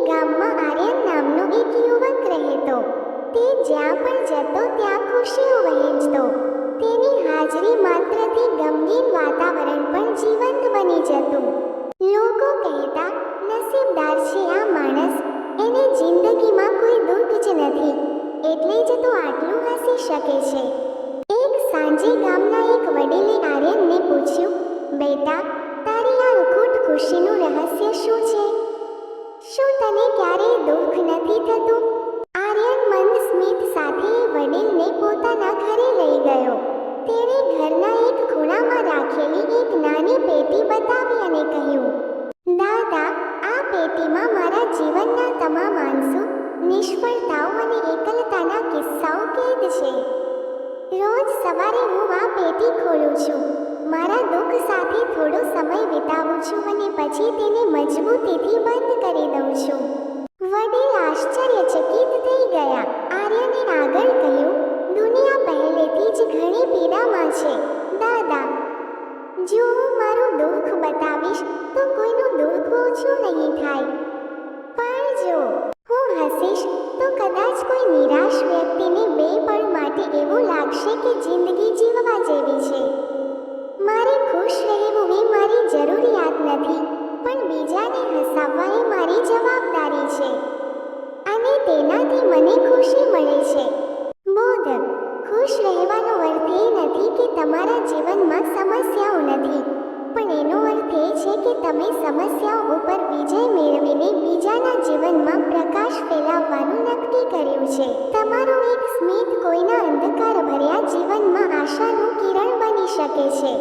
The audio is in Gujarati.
ગામમાં આર્યન નામનો એક યુવક રહેતો. તે જ્યાં પણ જતો ત્યાં ખુશીઓ વહેંચતો. તેની હાજરી માત્રથી ગમગીન વાતાવરણ પણ જીવંત બની જતું. લોકો કહેતા, નસીબદાર છે આ માણસ, એને જિંદગીમાં કોઈ દુઃખ જ નથી, એટલે જ તો આટલું હસી શકે છે. એક સાંજે ગામના એક વડીલે આર્યનને પૂછ્યું, બેટા, તારી આ અખૂટ ખુશીનું રહસ્ય શું છે? શું તને ક્યારેય દુઃખ નથી થતું? આર્યન મંદ સ્મિત સાથે એ વડીલને પોતાના ઘરે લઈ ગયો. તેણે ઘરના એક ખૂણામાં રાખેલી એક નાની પેટી બતાવી અને કહ્યું, દાદા, આ પેટીમાં મારા જીવનના તમામ આંસુ, નિષ્ફળતાઓ અને એકલતાના કિસ્સાઓ કેદ છે. રોજ સવારે હું આ પેટી ખોલું છું, મારા દુઃખ સાથે થોડો સમય વિતાવું છું અને પછી તેને મજબૂતીથી બંધ કરી દઉં છું. વડીલ આશ્ચર્યચકિત થઈ ગયા. આર્યને આગળ કહ્યું, દુનિયા પહેલેથી જ ઘણી પીડામાં છે, દાદા. જો હું મારું દુઃખ બતાવીશ તો કોઈનું દુઃખ ઓછું નહીં થાય. પણ જો હું હસીશ તો કદાચ કોઈ નિરાશ વ્યક્તિને બે પળ માટે એવું લાગશે કે જિંદગી જીવવા જેવી છે. મારે ખુશ રહેવું એ મારી જરૂરિયાત નથી, પણ બીજાને હસાવવા એ મારી જવાબદારી છે, અને તેનાથી મને ખુશી મળે છે. બોધ: ખુશ રહેવાનો અર્થ એ નથી કે તમારા જીવનમાં સમસ્યાઓ નથી, પણ એનો અર્થ એ છે કે તમે સમસ્યાઓ ઉપર વિજય મેળવીને બીજાના જીવનમાં પ્રકાશ ફેલાવવાનું નક્કી કર્યું છે. તમારું એક સ્મિત કોઈના અંધકારભર્યા જીવનમાં આશાનું કિરણ બની શકે છે.